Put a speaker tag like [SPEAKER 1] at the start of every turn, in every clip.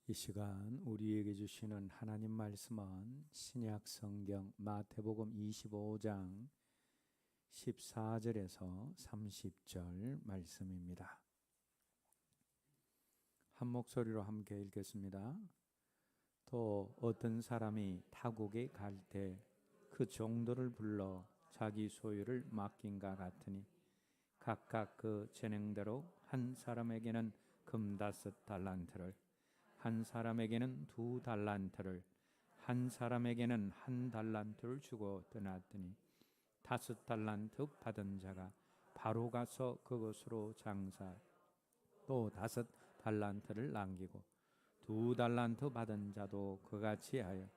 [SPEAKER 1] 이 시간 우리에게 주시는 하나님 말씀은 신약 성경 마태복음 25장 14절에서 30절 말씀입니다. 한 목소리로 함께 읽겠습니다. 또 어떤 사람이 타국에 갈 때 그 종들을 불러 자기 소유를 맡긴가 같으니 각각 그 재능대로 한 사람에게는 금 5달란트를, 한 사람에게는 2달란트를, 한 사람에게는 1달란트를 주고 떠났더니 5달란트 받은 자가 바로 가서 그것으로 장사 또 5달란트를 남기고 2달란트 받은 자도 그같이 하여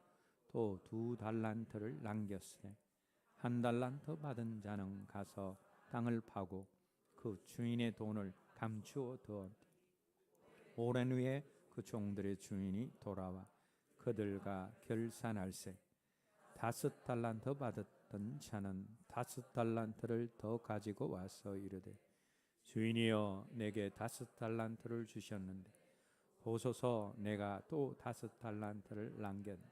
[SPEAKER 1] 또 2달란트를 남겼으되 1달란트 받은 자는 가서 땅을 파고 그 주인의 돈을 감추어 두었더니 오랜 후에 그 종들의 주인이 돌아와 그들과 결산할세 5달란트 받았던 자는 5달란트를 더 가지고 와서 이르되 주인이여 내게 5달란트를 주셨는데 보소서 내가 또 5달란트를 남겼네.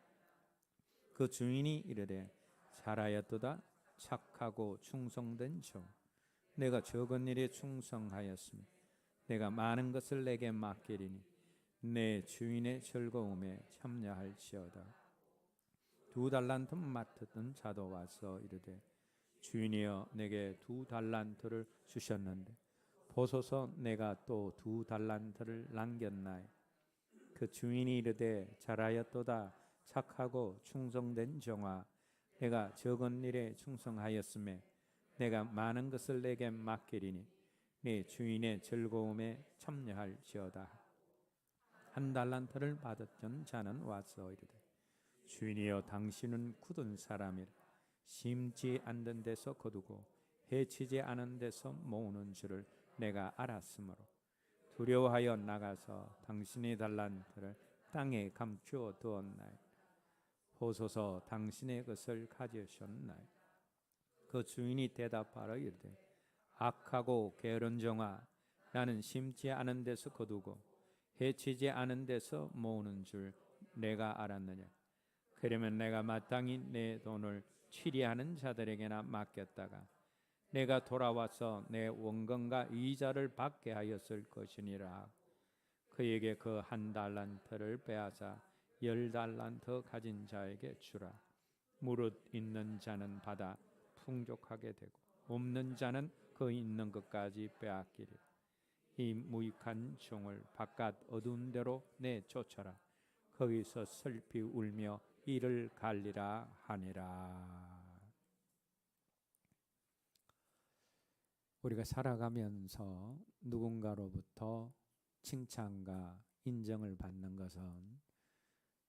[SPEAKER 1] 그 주인이 이르되 잘하였도다 착하고 충성된 종, 내가 적은 일에 충성하였으며 내가 많은 것을 내게 맡기리니 내 주인의 즐거움에 참여할지어다. 2달란트 맡았던 자도 와서 이르되 주인이여 내게 2달란트를 주셨는데 보소서 내가 또 2달란트를 남겼나이. 그 주인이 이르되 잘하였도다 착하고 충성된 종아, 내가 적은 일에 충성하였으며 내가 많은 것을 내게 맡기리니 네 주인의 즐거움에 참여할지어다. 1달란트를 받았던 자는 와서 이르되 주인이여 당신은 굳은 사람이라 심지 않는 데서 거두고 해치지 않은 데서 모으는 줄을 내가 알았으므로 두려워하여 나가서 당신의 달란트를 땅에 감추어 두었나이. 보소서 당신의 것을 가져오셨나이. 그 주인이 대답하러 이르되 악하고 게으른 종아, 나는 심지 않은 데서 거두고 해치지 않은 데서 모으는 줄 내가 알았느냐. 그러면 내가 마땅히 내 돈을 취리하는 자들에게나 맡겼다가 내가 돌아와서 내 원금과 이자를 받게 하였을 것이니라. 그에게 그 1달란트를 빼앗아 10달란트 가진 자에게 주라. 무릇 있는 자는 받아 풍족하게 되고 없는 자는 그 있는 것까지 빼앗기리라. 이 무익한 종을 바깥 어두운 데로 내쫓아라. 거기서 슬피 울며 이를 갈리라 하니라. 우리가 살아가면서 누군가로부터 칭찬과 인정을 받는 것은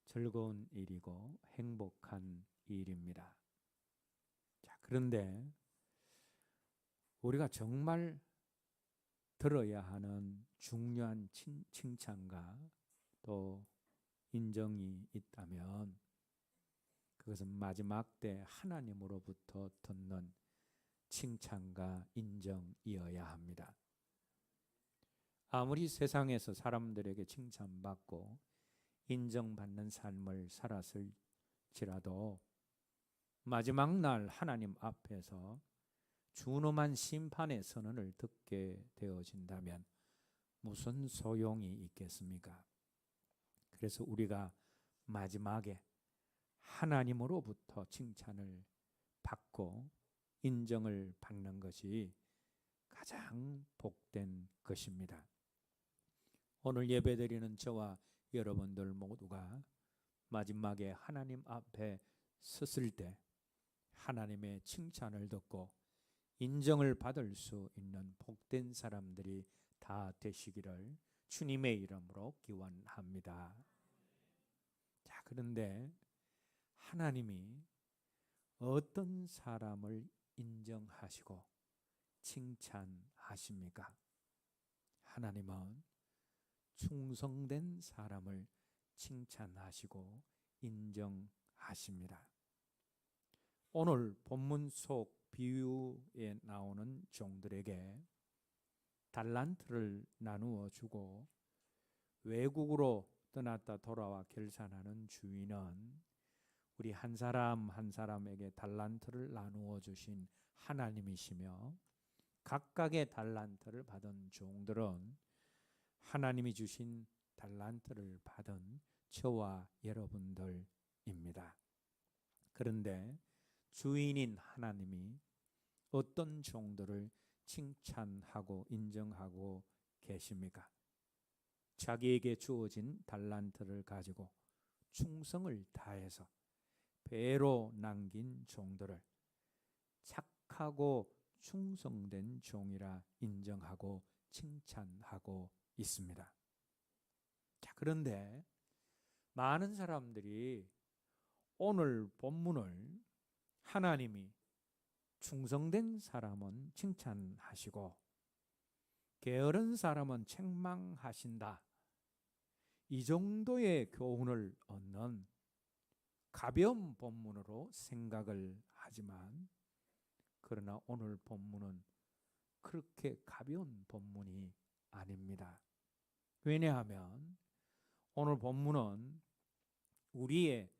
[SPEAKER 1] 즐거운 일이고 행복한 일입니다. 자, 그런데 우리가 정말 들어야 하는 중요한 칭찬과 또 인정이 있다면 그것은 마지막 때 하나님으로부터 듣는 칭찬과 인정이어야 합니다. 아무리 세상에서 사람들에게 칭찬받고 인정받는 삶을 살았을지라도 마지막 날 하나님 앞에서 준엄한 심판의 선언을 듣게 되어진다면 무슨 소용이 있겠습니까? 그래서 우리가 마지막에 하나님으로부터 칭찬을 받고 인정을 받는 것이 가장 복된 것입니다. 오늘 예배드리는 저와 여러분들 모두가 마지막에 하나님 앞에 섰을 때 하나님의 칭찬을 듣고 인정을 받을 수 있는 복된 사람들이 다 되시기를 주님의 이름으로 기원합니다. 자, 그런데 하나님이 어떤 사람을 인정하시고 칭찬하십니까? 하나님은 충성된 사람을 칭찬하시고 인정하십니다. 오늘 본문 속 비유에 나오는 종들에게 달란트를 나누어 주고 외국으로 떠났다 돌아와 결산하는 주인은 우리 한 사람 한 사람에게 달란트를 나누어 주신 하나님이시며, 각각의 달란트를 받은 종들은 하나님이 주신 달란트를 받은 저와 여러분들입니다. 그런데 주인인 하나님이 어떤 종들을 칭찬하고 인정하고 계십니까? 자기에게 주어진 달란트를 가지고 충성을 다해서 배로 남긴 종들을 착하고 충성된 종이라 인정하고 칭찬하고 있습니다. 자, 그런데 많은 사람들이 오늘 본문을 하나님이 충성된 사람은 칭찬하시고 게으른 사람은 책망하신다, 이 정도의 교훈을 얻는 가벼운 본문으로 생각을 하지만, 그러나 오늘 본문은 그렇게 가벼운 본문이 아닙니다. 왜냐하면 오늘 본문은 우리의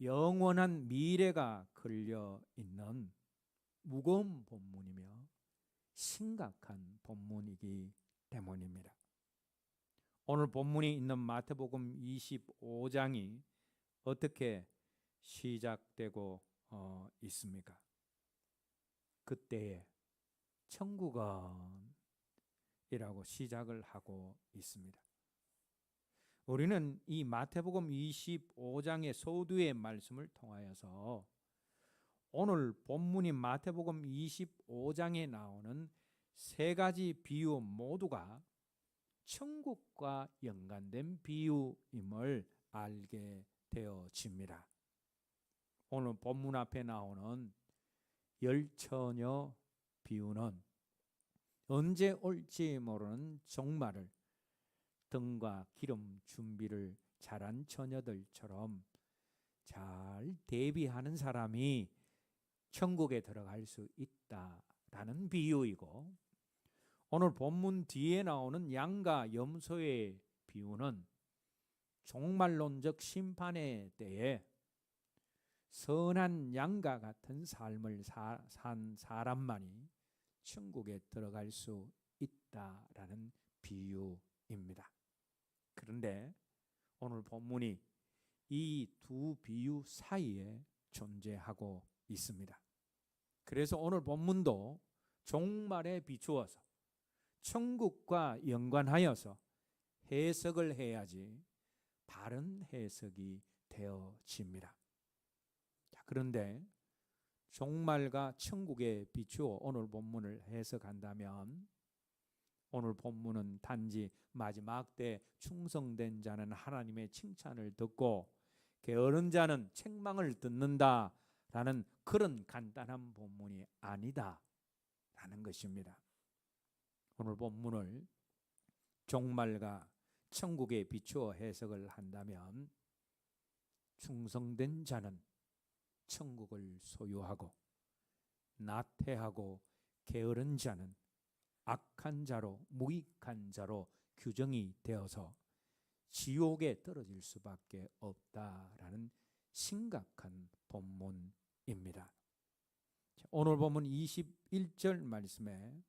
[SPEAKER 1] 영원한 미래가 걸려 있는 무거운 본문이며 심각한 본문이기 때문입니다. 오늘 본문이 있는 마태복음 25장이 어떻게 시작되고 있습니까? 그때에 천국은 이라고 시작을 하고 있습니다. 우리는 이 마태복음 25장의 소두의 말씀을 통하여서 오늘 본문인 마태복음 25장에 나오는 세 가지 비유 모두가 천국과 연관된 비유임을 알게 되어집니다. 오늘 본문 앞에 나오는 열처녀 비유는 언제 올지 모르는 종말을 등과 기름 준비를 잘한 처녀들처럼 잘 대비하는 사람이 천국에 들어갈 수 있다라는 비유이고, 오늘 본문 뒤에 나오는 양과 염소의 비유는 종말론적 심판에 대해 선한 양과 같은 삶을 산 사람만이 천국에 들어갈 수 있다라는 비유입니다. 그런데 오늘 본문이 이 두 비유 사이에 존재하고 있습니다. 그래서 오늘 본문도 종말에 비추어서 천국과 연관하여서 해석을 해야지 바른 해석이 되어집니다. 자, 그런데 종말과 천국에 비추어 오늘 본문을 해석한다면 오늘 본문은 단지 마지막 때 충성된 자는 하나님의 칭찬을 듣고 게으른 자는 책망을 듣는다라는 그런 간단한 본문이 아니다라는 것입니다. 오늘 본문을 종말과 천국에 비추어 해석을 한다면 충성된 자는 천국을 소유하고 나태하고 게으른 자는 악한 자로 무익한 자로 규정이 되어서 지옥에 떨어질 수밖에 없다라는 심각한 본문입니다. 오늘 본문 21절 말씀에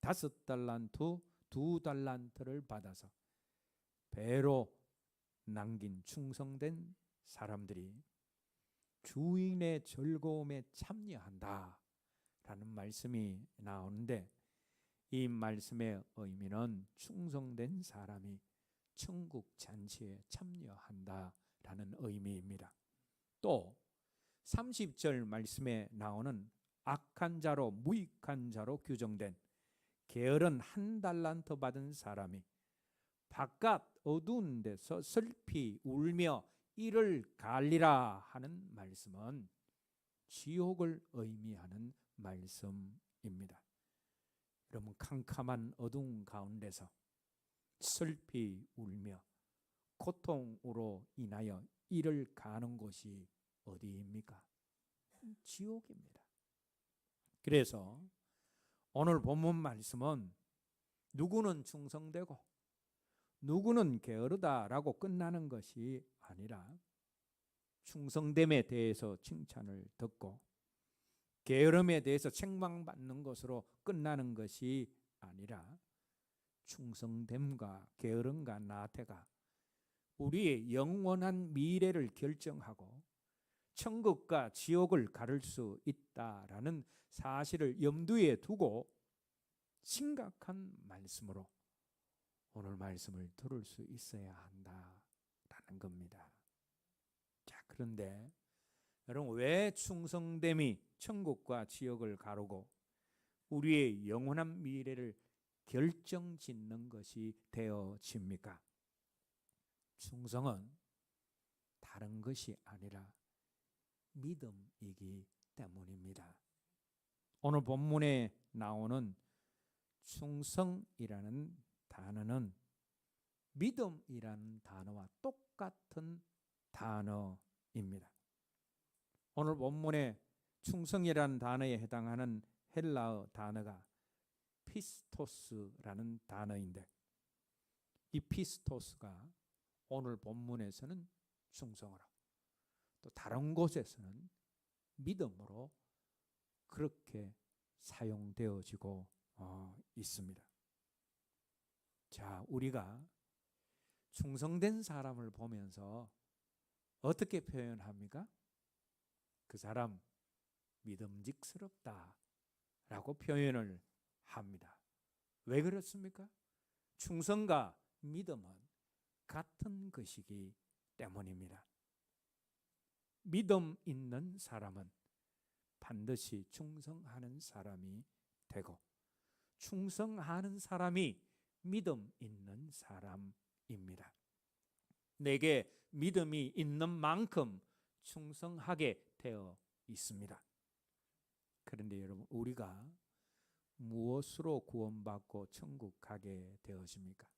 [SPEAKER 1] 5달란트 2달란트를 받아서 배로 남긴 충성된 사람들이 주인의 즐거움에 참여한다 라는 말씀이 나오는데, 이 말씀의 의미는 충성된 사람이 천국 잔치에 참여한다 라는 의미입니다. 또 30절 말씀에 나오는 악한 자로 무익한 자로 규정된 게으른 1달란트 받은 사람이 바깥 어두운 데서 슬피 울며 이를 갈리라 하는 말씀은 지옥을 의미하는 말씀입니다. 여러분, 캄캄한 어두운 가운데서 슬피 울며 고통으로 인하여 이를 가는 곳이 어디입니까? 지옥입니다. 그래서 오늘 본문 말씀은 누구는 충성되고 누구는 게으르다라고 끝나는 것이 아니라 충성됨에 대해서 칭찬을 듣고 게으름에 대해서 책망받는 것으로 끝나는 것이 아니라 충성됨과 게으름과 나태가 우리의 영원한 미래를 결정하고 천국과 지옥을 가를 수 있다라는 사실을 염두에 두고 심각한 말씀으로 오늘 말씀을 들을 수 있어야 한다라는 겁니다. 자, 그런데 여러분, 왜 충성됨이 천국과 지옥을 가르고 우리의 영원한 미래를 결정짓는 것이 되어집니까? 충성은 다른 것이 아니라 믿음이기 때문입니다. 오늘 본문에 나오는 충성이라는 단어는 믿음이라는 단어와 똑같은 단어입니다. 오늘 본문에 충성이라는 단어에 해당하는 헬라어 단어가 피스토스라는 단어인데, 이 피스토스가 오늘 본문에서는 충성으로, 또 다른 곳에서는 믿음으로 그렇게 사용되어지고 있습니다. 자, 우리가 충성된 사람을 보면서 어떻게 표현합니까? 그 사람 믿음직스럽다 라고 표현을 합니다. 왜 그렇습니까? 충성과 믿음은 같은 것이기 때문입니다. 믿음 있는 사람은 반드시 충성하는 사람이 되고, 충성하는 사람이 믿음 있는 사람입니다. 내게 믿음이 있는 만큼 충성하게 되어 있습니다. 그런데 여러분, 우리가 무엇으로 구원받고 천국 가게 되었습니까?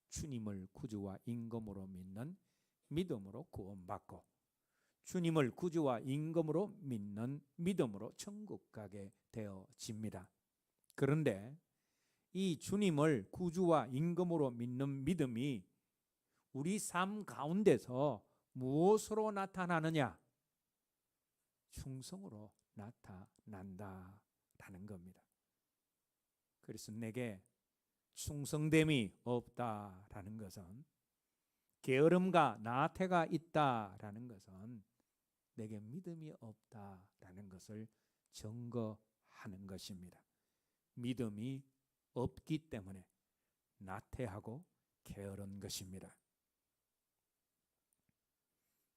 [SPEAKER 1] 주님을 구주와 임금으로 믿는 믿음으로 구원받고, 주님을 구주와 임금으로 믿는 믿음으로 천국 가게 되어집니다. 그런데 이 주님을 구주와 임금으로 믿는 믿음이 우리 삶 가운데서 무엇으로 나타나느냐? 충성으로 나타난다라는 겁니다. 그래서 내게 충성됨이 없다라는 것은, 게으름과 나태가 있다라는 것은 내게 믿음이 없다라는 것을 증거하는 것입니다. 믿음이 없기 때문에 나태하고 게으른 것입니다.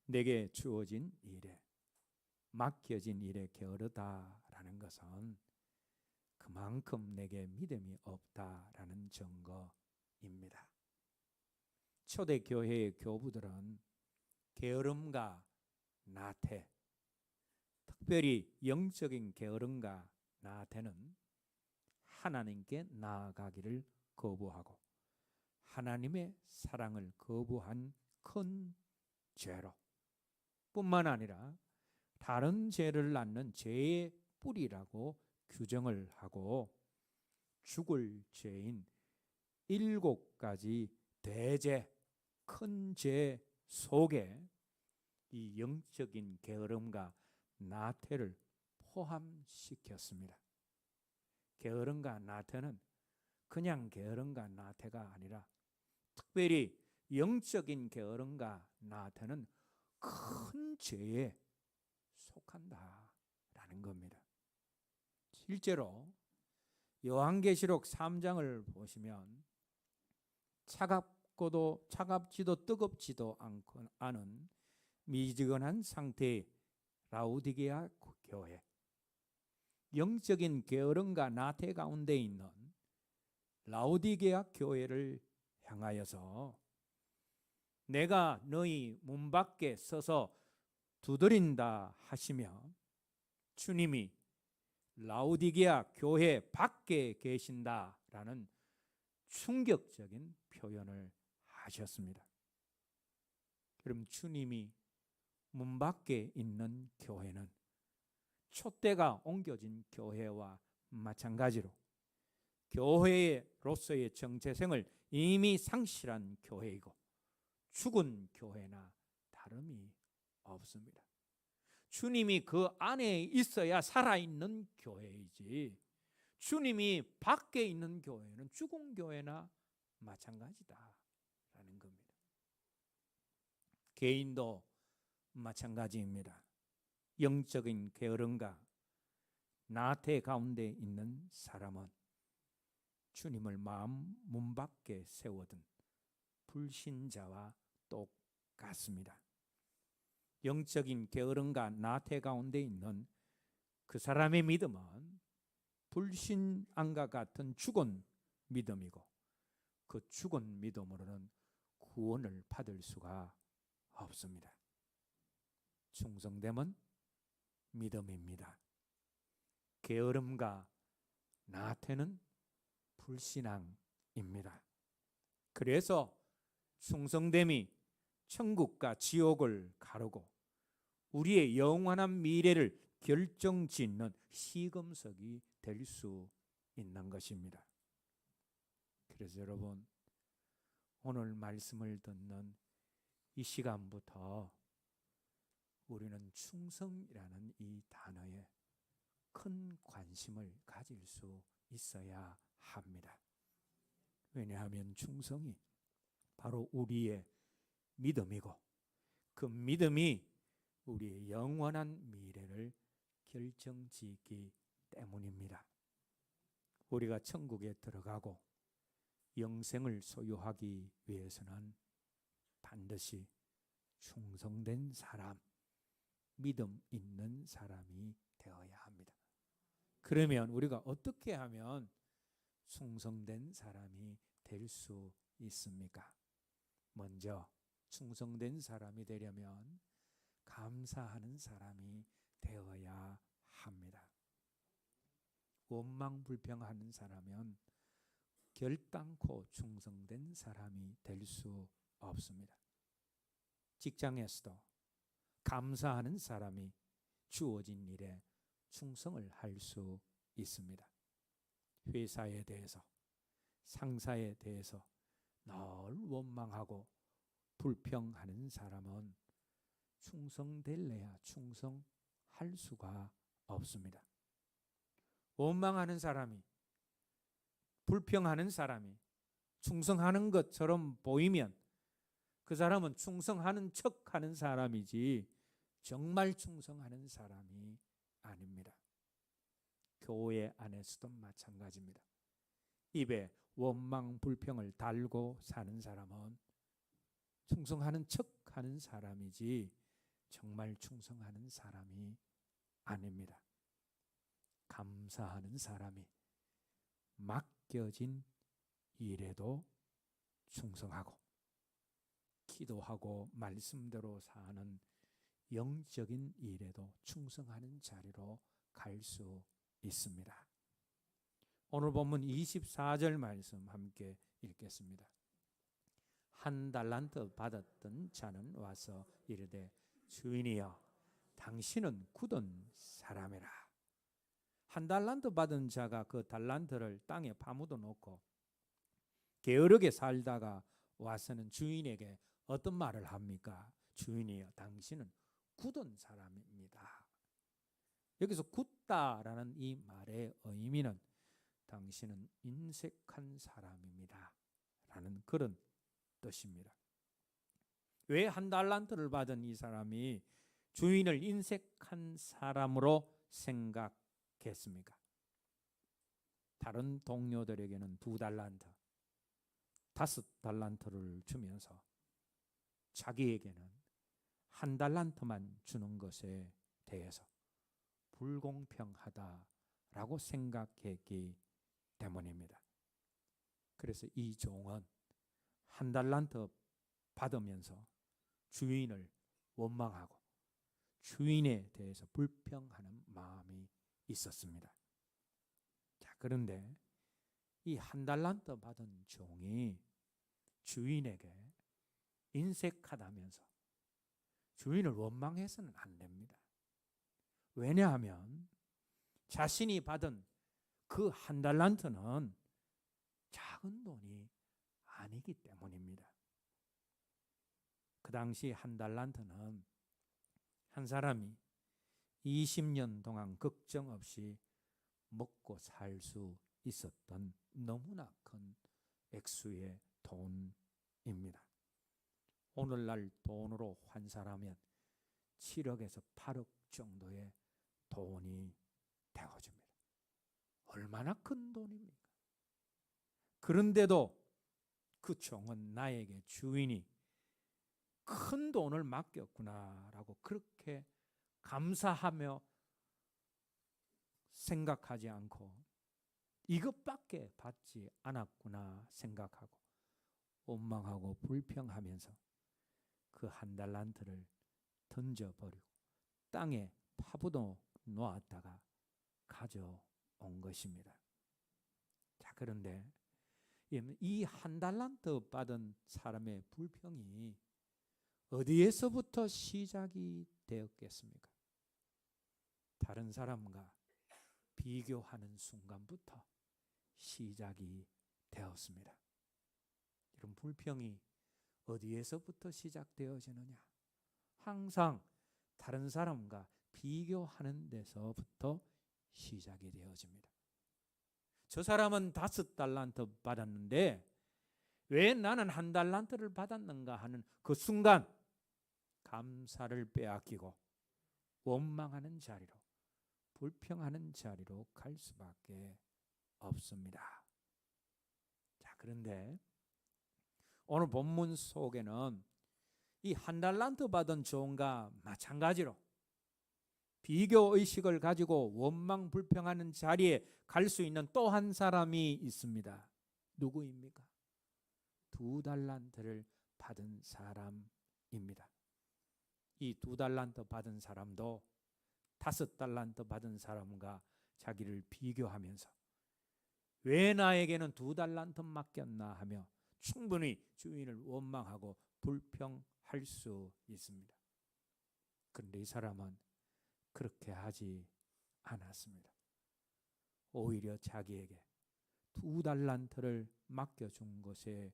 [SPEAKER 1] 내게 주어진 일에, 맡겨진 일에 게으르다라는 것은 그만큼 내게 믿음이 없다라는 증거입니다. 초대교회의 교부들은 게으름과 나태, 특별히 영적인 게으름과 나태는 하나님께 나아가기를 거부하고 하나님의 사랑을 거부한 큰 죄로, 뿐만 아니라 다른 죄를 낳는 죄의 뿌리라고 규정을 하고, 죽을 죄인 7가지 대죄, 큰 죄 속에 이 영적인 게으름과 나태를 포함시켰습니다. 게으름과 나태는 그냥 게으름과 나태가 아니라, 특별히 영적인 게으름과 나태는 큰 죄에 속한다라는 겁니다. 실제로 요한계시록 3장을 보시면 차갑지도 뜨겁지도 않은 미지근한 상태의 라우디게아 교회, 영적인 게으름과 나태 가운데 있는 라우디게아 교회를 향하여서 내가 너희 문 밖에 서서 두드린다 하시며, 주님이 라우디게아 교회 밖에 계신다라는 충격적인 표현을 하셨습니다. 그럼 주님이 문 밖에 있는 교회는 촛대가 옮겨진 교회와 마찬가지로 교회로서의 정체성을 이미 상실한 교회이고 죽은 교회나 다름이 없습니다. 주님이 그 안에 있어야 살아있는 교회이지 주님이 밖에 있는 교회는 죽은 교회나 마찬가지다라는 겁니다. 개인도 마찬가지입니다. 영적인 게으름과 나태 가운데 있는 사람은 주님을 마음 문 밖에 세워둔 불신자와 똑같습니다. 영적인 게으름과 나태 가운데 있는 그 사람의 믿음은 불신앙과 같은 죽은 믿음이고 그 죽은 믿음으로는 구원을 받을 수가 없습니다. 충성됨은 믿음입니다. 게으름과 나태는 불신앙입니다. 그래서 충성됨이 천국과 지옥을 가르고 우리의 영원한 미래를 결정짓는 시금석이 될 수 있는 것입니다. 그래서 여러분, 오늘 말씀을 듣는 이 시간부터 우리는 충성이라는 이 단어에 큰 관심을 가질 수 있어야 합니다. 왜냐하면 충성이 바로 우리의 믿음이고 그 믿음이 우리의 영원한 미래를 결정짓기 때문입니다. 우리가 천국에 들어가고 영생을 소유하기 위해서는 반드시 충성된 사람, 믿음 있는 사람이 되어야 합니다. 그러면 우리가 어떻게 하면 충성된 사람이 될 수 있습니까? 먼저 충성된 사람이 되려면 감사하는 사람이 되어야 합니다. 원망불평하는 사람은 결단코 충성된 사람이 될 수 없습니다. 직장에서도 감사하는 사람이 주어진 일에 충성을 할 수 있습니다. 회사에 대해서, 상사에 대해서 늘 원망하고 불평하는 사람은 충성될래야 충성할 수가 없습니다. 원망하는 사람이, 불평하는 사람이 충성하는 것처럼 보이면 그 사람은 충성하는 척하는 사람이지 정말 충성하는 사람이 아닙니다. 교회 안에서도 마찬가지입니다. 입에 원망 불평을 달고 사는 사람은 충성하는 척하는 사람이지 정말 충성하는 사람이 아닙니다. 감사하는 사람이 맡겨진 일에도 충성하고 기도하고 말씀대로 사는 영적인 일에도 충성하는 자리로 갈 수 있습니다. 오늘 본문 24절 말씀 함께 읽겠습니다. 한 달란트 받았던 자는 와서 이르되 주인이여 당신은 굳은 사람이라. 한 달란트 받은 자가 그 달란트를 땅에 파묻어 놓고 게으르게 살다가 와서는 주인에게 어떤 말을 합니까? 주인이여 당신은 굳은 사람입니다. 여기서 굳다라는 이 말의 의미는 당신은 인색한 사람입니다 라는 그런 뜻입니다. 왜 한 달란트를 받은 이 사람이 주인을 인색한 사람으로 생각했습니까? 다른 동료들에게는 2달란트, 5달란트를 주면서 자기에게는 1달란트만 주는 것에 대해서 불공평하다라고 생각했기 때문입니다. 그래서 이 종은 1달란트 받으면서 주인을 원망하고 주인에 대해서 불평하는 마음이 있었습니다. 자, 그런데 이 1달란트 받은 종이 주인에게 인색하다면서 주인을 원망해서는 안 됩니다. 왜냐하면 자신이 받은 그 1달란트는 작은 돈이 아니기 때문입니다. 그 당시 한 달란트는 한 사람이 20년 동안 걱정 없이 먹고 살 수 있었던 너무나 큰 액수의 돈입니다. 오늘날 돈으로 환산하면 7억에서 8억 정도의 돈이 되어집니다. 얼마나 큰 돈입니까? 그런데도 그 종은 나에게 주인이 큰 돈을 맡겼구나라고 그렇게 감사하며 생각하지 않고 이것밖에 받지 않았구나 생각하고 원망하고 불평하면서 그 한 달란트를 던져버리고 땅에 파묻어 놓았다가 가져온 것입니다. 자, 그런데 이 한 달란트 받은 사람의 불평이 어디에서부터 시작이 되었겠습니까? 다른 사람과 비교하는 순간부터 시작이 되었습니다. 이런 불평이 어디에서부터 시작되어지느냐? 항상 다른 사람과 비교하는 데서부터 시작이 되어집니다. 저 사람은 5달란트 받았는데 왜 나는 1달란트를 받았는가 하는 그 순간 감사를 빼앗기고 원망하는 자리로, 불평하는 자리로 갈 수밖에 없습니다. 자, 그런데 오늘 본문 속에는 이 1달란트 받은 종과 마찬가지로 비교의식을 가지고 원망 불평하는 자리에 갈 수 있는 또 한 사람이 있습니다. 누구입니까? 2달란트를 받은 사람입니다. 이 2달란트 받은 사람도 5달란트 받은 사람과 자기를 비교하면서 왜 나에게는 2달란트 맡겼나 하며 충분히 주인을 원망하고 불평할 수 있습니다. 그런데 이 사람은 그렇게 하지 않았습니다. 오히려 자기에게 2달란트를 맡겨준 것에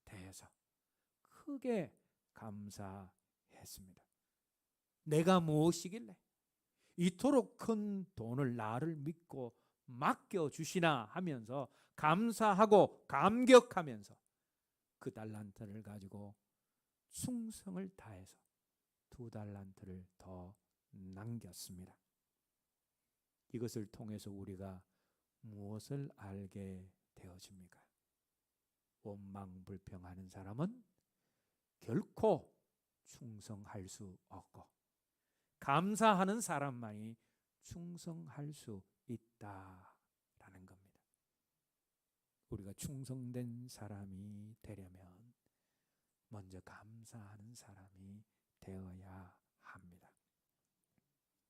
[SPEAKER 1] 대해서 크게 감사했습니다. 내가 무엇이길래 이토록 큰 돈을 나를 믿고 맡겨주시나 하면서 감사하고 감격하면서 그 달란트를 가지고 충성을 다해서 2달란트를 더 남겼습니다. 이것을 통해서 우리가 무엇을 알게 되어집니까? 원망 불평하는 사람은 결코 충성할 수 없고 감사하는 사람만이 충성할 수 있다라는 겁니다. 우리가 충성된 사람이 되려면 먼저 감사하는 사람이 되어야 합니다.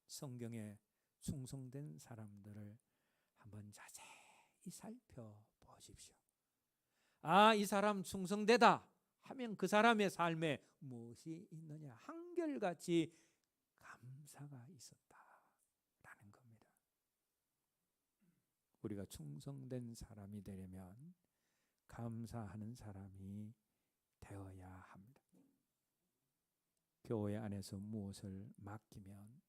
[SPEAKER 1] 성경에 충성된 사람들을 한번 자세히 살펴보십시오. 아, 이 사람 충성되다 하면 그 사람의 삶에 무엇이 있느냐? 한결같이 감사가 있었다라는 겁니다. 우리가 충성된 사람이 되려면 감사하는 사람이 되어야 합니다. 교회 안에서 무엇을 맡기면,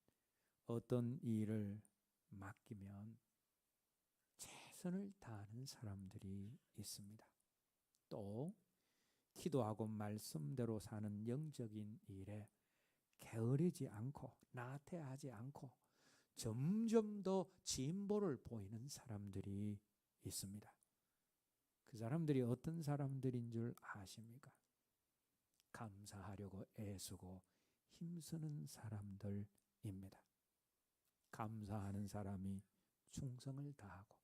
[SPEAKER 1] 어떤 일을 맡기면 최선을 다하는 사람들이 있습니다. 또 기도하고 말씀대로 사는 영적인 일에 게으르지 않고 나태하지 않고 점점 더 진보를 보이는 사람들이 있습니다. 그 사람들이 어떤 사람들인 줄 아십니까? 감사하려고 애쓰고 힘쓰는 사람들입니다. 감사하는 사람이 충성을 다하고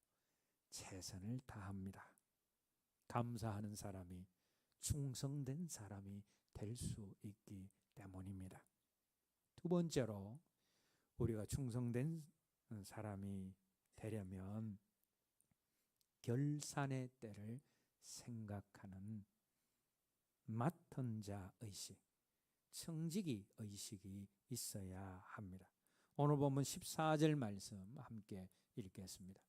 [SPEAKER 1] 최선을 다합니다. 감사하는 사람이 충성된 사람이 될 수 있기 때문입니다. 두 번째로 우리가 충성된 사람이 되려면 결산의 때를 생각하는 맡은 자 의식, 청지기 의식이 있어야 합니다. 오늘 보면 14절 말씀 함께 읽겠습니다.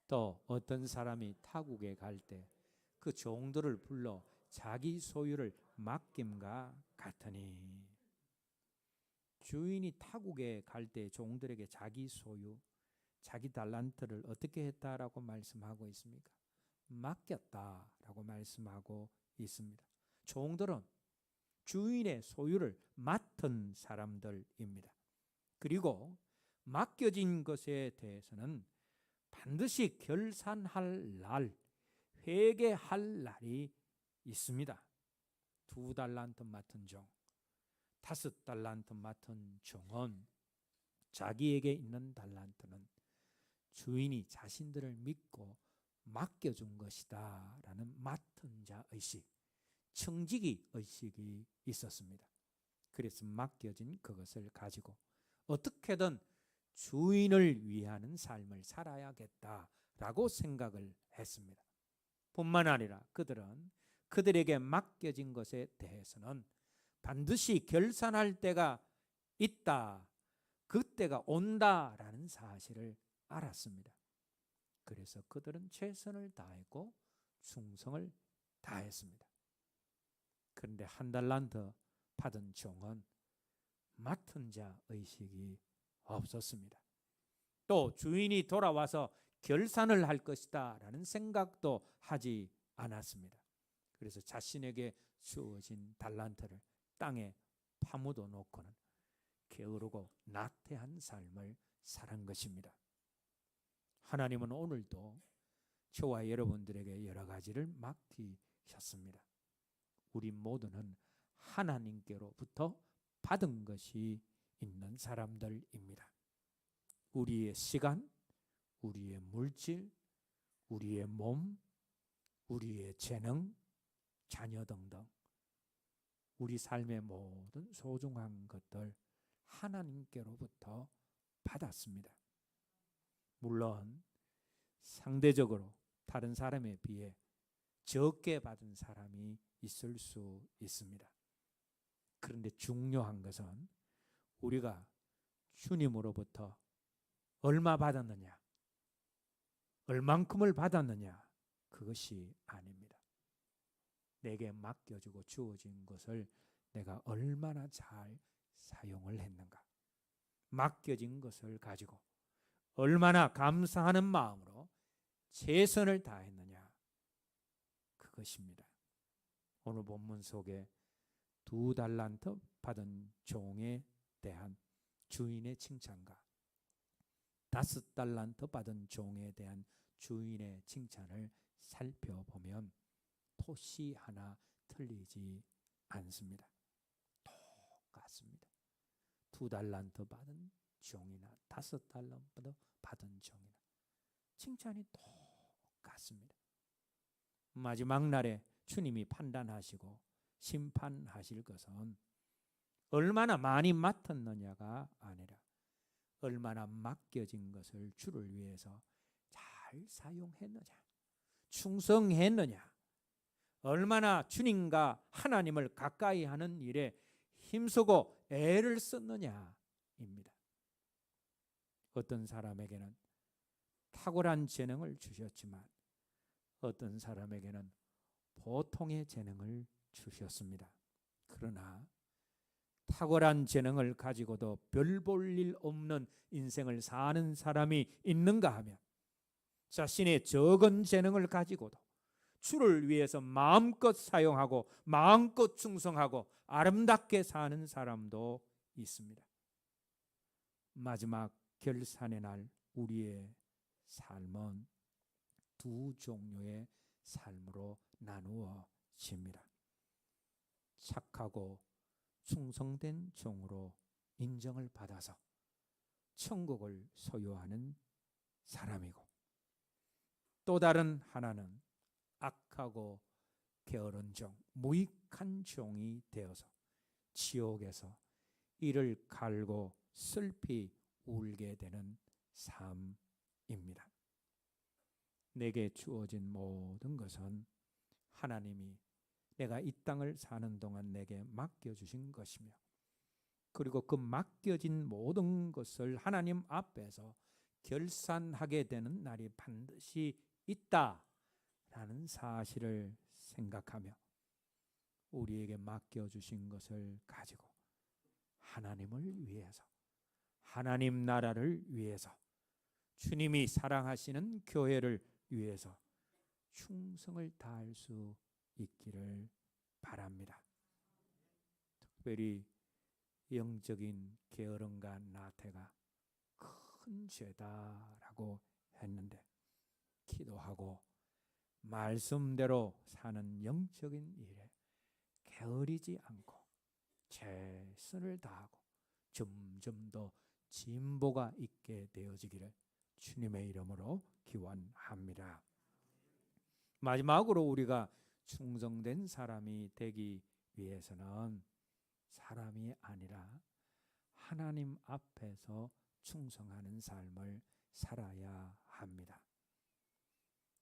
[SPEAKER 1] 또 어떤 사람이 타국에 갈 때 그 종들을 불러 자기 소유를 맡김과 같으니. 주인이 타국에 갈 때 종들에게 자기 소유, 자기 달란트를 어떻게 했다라고 말씀하고 있습니까? 맡겼다라고 말씀하고 있습니다. 종들은 주인의 소유를 맡은 사람들입니다. 그리고 맡겨진 것에 대해서는 반드시 결산할 날, 회개할 날이 있습니다. 2달란트 맡은 종, 5달란트 맡은 종은 자기에게 있는 달란트는 주인이 자신들을 믿고 맡겨준 것이다 라는 맡은 자 의식, 청지기 의식이 있었습니다. 그래서 맡겨진 그것을 가지고 어떻게든 주인을 위하는 삶을 살아야겠다라고 생각을 했습니다. 뿐만 아니라 그들은 그들에게 맡겨진 것에 대해서는 반드시 결산할 때가 있다, 그때가 온다라는 사실을 알았습니다. 그래서 그들은 최선을 다했고 충성을 다했습니다. 그런데 1달란트 받은 종은 맡은 자 의식이 없었습니다. 또 주인이 돌아와서 결산을 할 것이다 라는 생각도 하지 않았습니다. 그래서 자신에게 주어진 달란트를 땅에 파묻어 놓고는 게으르고 나태한 삶을 살은 것입니다. 하나님은 오늘도 저와 여러분들에게 여러 가지를 맡기셨습니다. 우리 모두는 하나님께로부터 받은 것이 있는 사람들입니다. 우리의 시간, 우리의 물질, 우리의 몸, 우리의 재능, 자녀 등등 우리 삶의 모든 소중한 것들 하나님께로부터 받았습니다. 물론 상대적으로 다른 사람에 비해 적게 받은 사람이 있을 수 있습니다. 그런데 중요한 것은 우리가 주님으로부터 얼마 받았느냐, 얼만큼을 받았느냐, 그것이 아닙니다. 내게 맡겨주고 주어진 것을 내가 얼마나 잘 사용을 했는가, 맡겨진 것을 가지고 얼마나 감사하는 마음으로 최선을 다했느냐, 그것입니다. 오늘 본문 속에 2달란트 받은 종에 대한 주인의 칭찬과 5달란트 받은 종에 대한 주인의 칭찬을 살펴보면 토시 하나 틀리지 않습니다. 똑같습니다. 2달란트 받은 종이나 5달란트 받은 종이나 칭찬이 똑같습니다. 마지막 날에 주님이 판단하시고 심판하실 것은 얼마나 많이 맡았느냐가 아니라 얼마나 맡겨진 것을 주를 위해서 잘 사용했느냐, 충성했느냐, 얼마나 주님과 하나님을 가까이 하는 일에 힘쓰고 애를 썼느냐입니다. 어떤 사람에게는 탁월한 재능을 주셨지만 어떤 사람에게는 보통의 재능을 주셨습니다. 그러나 탁월한 재능을 가지고도 별 볼 일 없는 인생을 사는 사람이 있는가 하면 자신의 적은 재능을 가지고도 주를 위해서 마음껏 사용하고 마음껏 충성하고 아름답게 사는 사람도 있습니다. 마지막 결산의 날 우리의 삶은 2 종류의 삶으로 나누어집니다. 착하고 충성된 종으로 인정을 받아서 천국을 소유하는 사람이고, 또 다른 하나는 악하고 게으른 종, 무익한 종이 되어서 지옥에서 이를 갈고 슬피 울게 되는 삶입니다. 내게 주어진 모든 것은 하나님이 내가 이 땅을 사는 동안 내게 맡겨주신 것이며, 그리고 그 맡겨진 모든 것을 하나님 앞에서 결산하게 되는 날이 반드시 있다라는 사실을 생각하며 우리에게 맡겨주신 것을 가지고 하나님을 위해서, 하나님 나라를 위해서, 주님이 사랑하시는 교회를 위해서 충성을 다할 수 있기를 바랍니다. 특별히 영적인 게으름과 나태가 큰 죄다라고 했는데, 기도하고 말씀대로 사는 영적인 일에 게으르지 않고 최선을 다하고 점점 더 진보가 있게 되어지기를 주님의 이름으로 기원합니다. 마지막으로 우리가 충성된 사람이 되기 위해서는 사람이 아니라 하나님 앞에서 충성하는 삶을 살아야 합니다.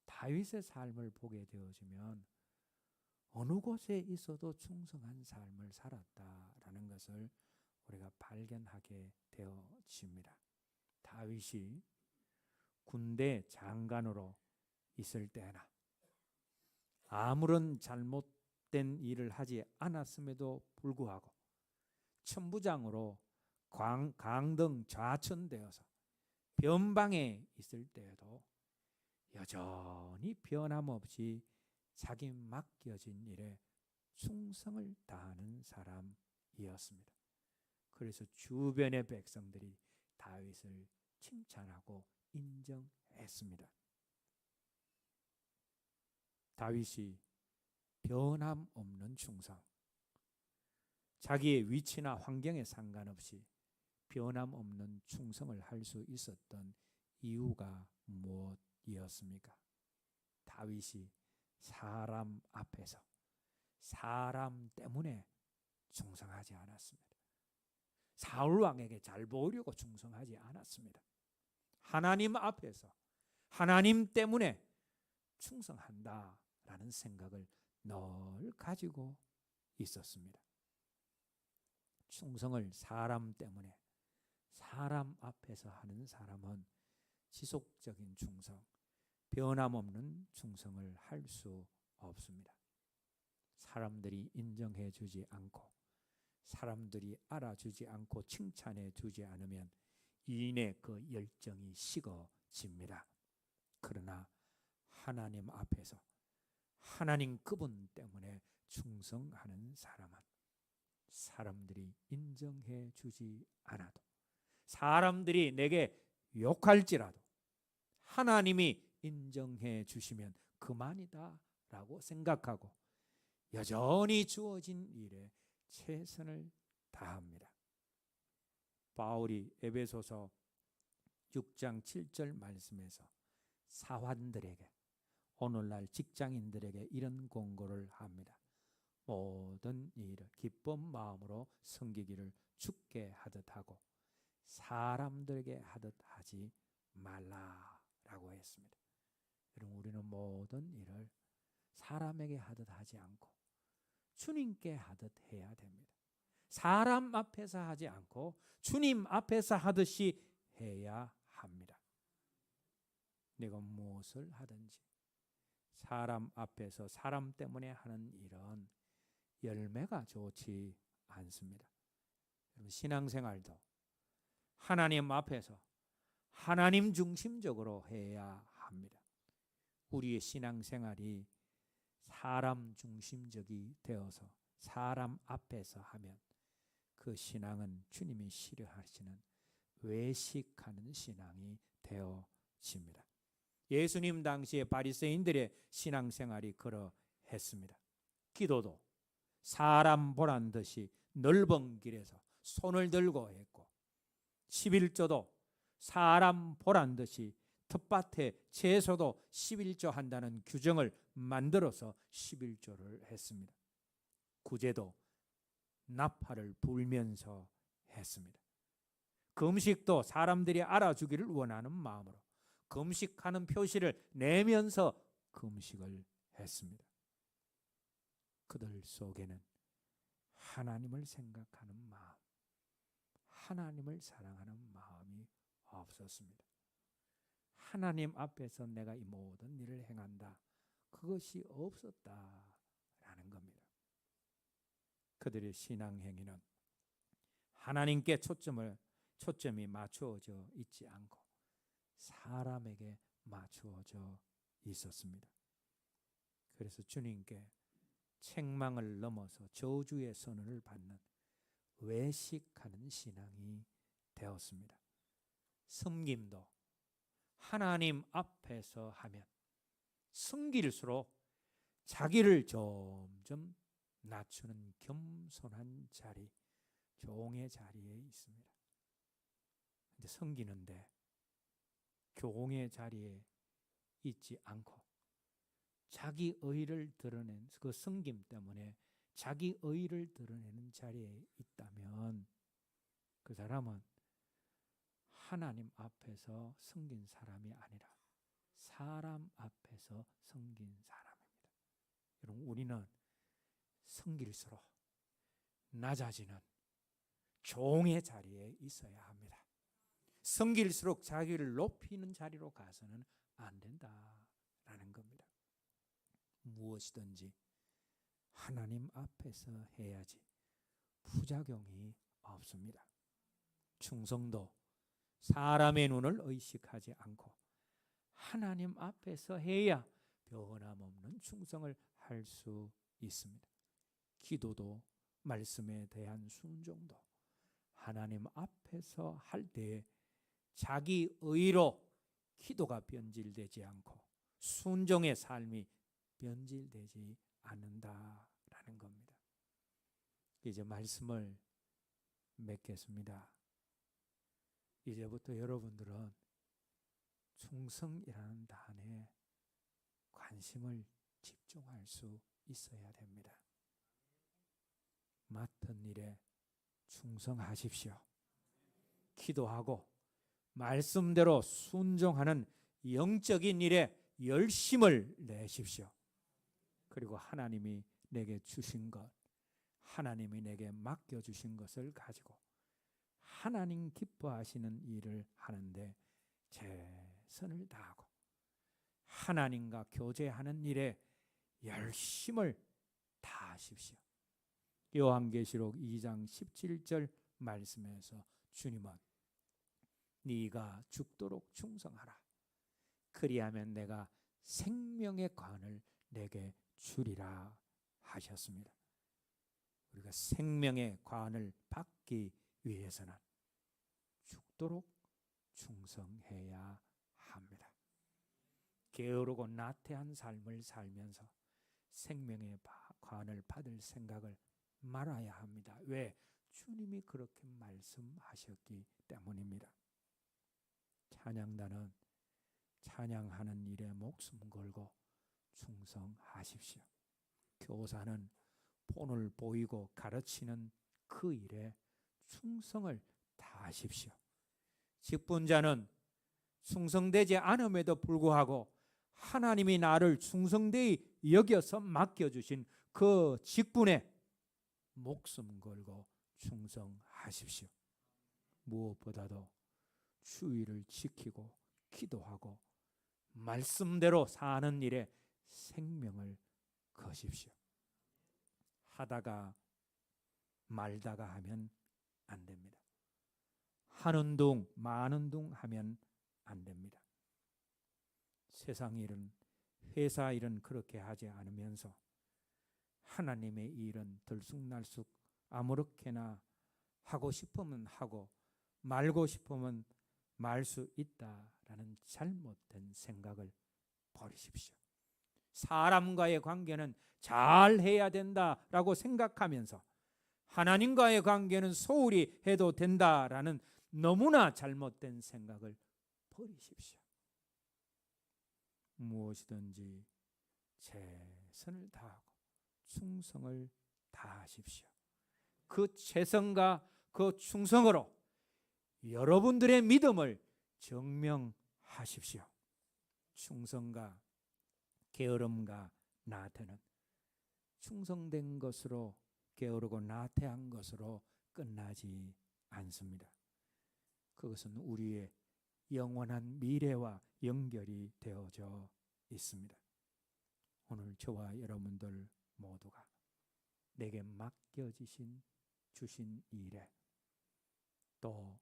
[SPEAKER 1] 다윗의 삶을 보게 되어지면 어느 곳에 있어도 충성한 삶을 살았다라는 것을 우리가 발견하게 되어집니다. 다윗이 군대 장관으로 있을 때나 아무런 잘못된 일을 하지 않았음에도 불구하고 천부장으로 강등 좌천되어서 변방에 있을 때에도 여전히 변함없이 자기 맡겨진 일에 충성을 다하는 사람이었습니다. 그래서 주변의 백성들이 다윗을 칭찬하고 인정했습니다. 다윗이 변함없는 충성, 자기의 위치나 환경에 상관없이 변함없는 충성을 할 수 있었던 이유가 무엇이었습니까? 다윗이 사람 앞에서 사람 때문에 충성하지 않았습니다. 사울 왕에게 잘 보이려고 충성하지 않았습니다. 하나님 앞에서 하나님 때문에 충성한다라는 생각을 늘 가지고 있었습니다. 충성을 사람 때문에 사람 앞에서 하는 사람은 지속적인 충성, 변함없는 충성을 할 수 없습니다. 사람들이 인정해 주지 않고 사람들이 알아주지 않고 칭찬해 주지 않으면 이내 그 열정이 식어집니다. 그러나 하나님 앞에서 하나님 그분 때문에 충성하는 사람은 사람들이 인정해 주지 않아도, 사람들이 내게 욕할지라도 하나님이 인정해 주시면 그만이다 라고 생각하고 여전히 주어진 일에 최선을 다합니다. 바울이 에베소서 6장 7절 말씀에서 사환들에게, 오늘날 직장인들에게 이런 권고를 합니다. 모든 일을 기쁜 마음으로 섬기기를 주께 하듯 하고 사람들에게 하듯 하지 말라라고 했습니다. 여러분, 우리는 모든 일을 사람에게 하듯 하지 않고 주님께 하듯 해야 됩니다. 사람 앞에서 하지 않고 주님 앞에서 하듯이 해야 합니다. 내가 무엇을 하든지 사람 앞에서 사람 때문에 하는 일은 열매가 좋지 않습니다. 여러분, 신앙생활도 하나님 앞에서 하나님 중심적으로 해야 합니다. 우리의 신앙생활이 사람 중심적이 되어서 사람 앞에서 하면 그 신앙은 주님이 싫어하시는 외식하는 신앙이 되어집니다. 예수님 당시에 바리새인들의 신앙생활이 그러했습니다. 기도도 사람 보란 듯이 넓은 길에서 손을 들고 했고, 11조도 사람 보란 듯이 텃밭에 채소도 11조 한다는 규정을 만들어서 11조를 했습니다. 구제도 나팔을 불면서 했습니다. 금식도 사람들이 알아주기를 원하는 마음으로 금식하는 표시를 내면서 금식을 했습니다. 그들 속에는 하나님을 생각하는 마음, 하나님을 사랑하는 마음이 없었습니다. 하나님 앞에서 내가 이 모든 일을 행한다. 그것이 없었다라는 겁니다. 그들의 신앙 행위는 하나님께 초점이 맞추어져 있지 않고 사람에게 맞추어져 있었습니다. 그래서 주님께 책망을 넘어서 저주의 선언을 받는 외식하는 신앙이 되었습니다. 섬김도 하나님 앞에서 하면 섬길수록 자기를 점점 낮추는 겸손한 자리, 종의 자리에 있습니다. 근데 섬기는데 종의 자리에 있지 않고 자기 의를 드러낸 그 섬김 때문에 자기 의를 드러내는 자리에 있다면 그 사람은 하나님 앞에서 섬긴 사람이 아니라 사람 앞에서 섬긴 사람입니다. 여러분, 우리는 섬길수록 낮아지는 종의 자리에 있어야 합니다. 섬길수록 자기를 높이는 자리로 가서는 안 된다라는 겁니다. 무엇이든지 하나님 앞에서 해야지 부작용이 없습니다. 충성도 사람의 눈을 의식하지 않고 하나님 앞에서 해야 변함없는 충성을 할 수 있습니다. 기도도 말씀에 대한 순종도 하나님 앞에서 할 때에 자기 의로 기도가 변질되지 않고 순종의 삶이 변질되지 않는다라는 겁니다. 이제 말씀을 맺겠습니다. 이제부터 여러분들은 충성이라는 단어에 관심을 집중할 수 있어야 됩니다. 맡은 일에 충성하십시오. 기도하고 말씀대로 순종하는 영적인 일에 열심을 내십시오. 그리고 하나님이 내게 주신 것, 하나님이 내게 맡겨주신 것을 가지고 하나님 기뻐하시는 일을 하는데 최선을 다하고 하나님과 교제하는 일에 열심을 다하십시오. 요한계시록 2장 17절 말씀에서 주님은 네가 죽도록 충성하라. 그리하면 내가 생명의 관을 내게 주리라 하셨습니다. 우리가 생명의 관을 받기 위해서는 죽도록 충성해야 합니다. 게으르고 나태한 삶을 살면서 생명의 관을 받을 생각을 말아야 합니다. 왜? 주님이 그렇게 말씀하셨기 때문입니다. 찬양단은 찬양하는 일에 목숨 걸고 충성하십시오. 교사는 본을 보이고 가르치는 그 일에 충성을 다하십시오. 직분자는 충성되지 않음에도 불구하고 하나님이 나를 충성되이 여겨서 맡겨주신 그 직분에 목숨 걸고 충성하십시오. 무엇보다도 주의를 지키고 기도하고 말씀대로 사는 일에 생명을 거십시오. 하다가 말다가 하면 안 됩니다. 하는 둥 마는 둥 하면 안 됩니다. 세상 일은, 회사 일은 그렇게 하지 않으면서 하나님의 일은 들쑥날쑥 아무렇게나 하고 싶으면 하고 말고 싶으면 말 수 있다라는 잘못된 생각을 버리십시오. 사람과의 관계는 잘 해야 된다라고 생각하면서 하나님과의 관계는 소홀히 해도 된다라는 너무나 잘못된 생각을 버리십시오. 무엇이든지 최선을 다하고 충성을 다하십시오. 그 최선과 그 충성으로 여러분들의 믿음을 증명하십시오. 충성과 게으름과 나태는 충성된 것으로 게으르고 나태한 것으로 끝나지 않습니다. 그것은 우리의 영원한 미래와 연결이 되어져 있습니다. 오늘 저와 여러분들 모두가 내게 맡겨지신 주신 일에 또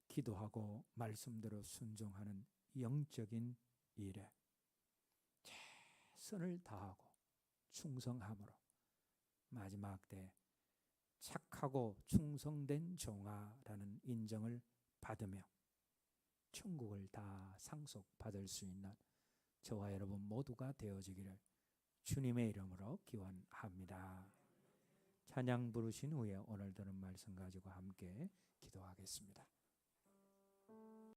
[SPEAKER 1] 기도하고 말씀대로 순종하는 영적인 일에 최선을 다하고 충성함으로 마지막 때 착하고 충성된 종아라는 인정을 받으며 천국을 다 상속받을 수 있는 저와 여러분 모두가 되어지기를 주님의 이름으로 기원합니다. 찬양 부르신 후에 오늘 들은 말씀 가지고 함께 기도하겠습니다.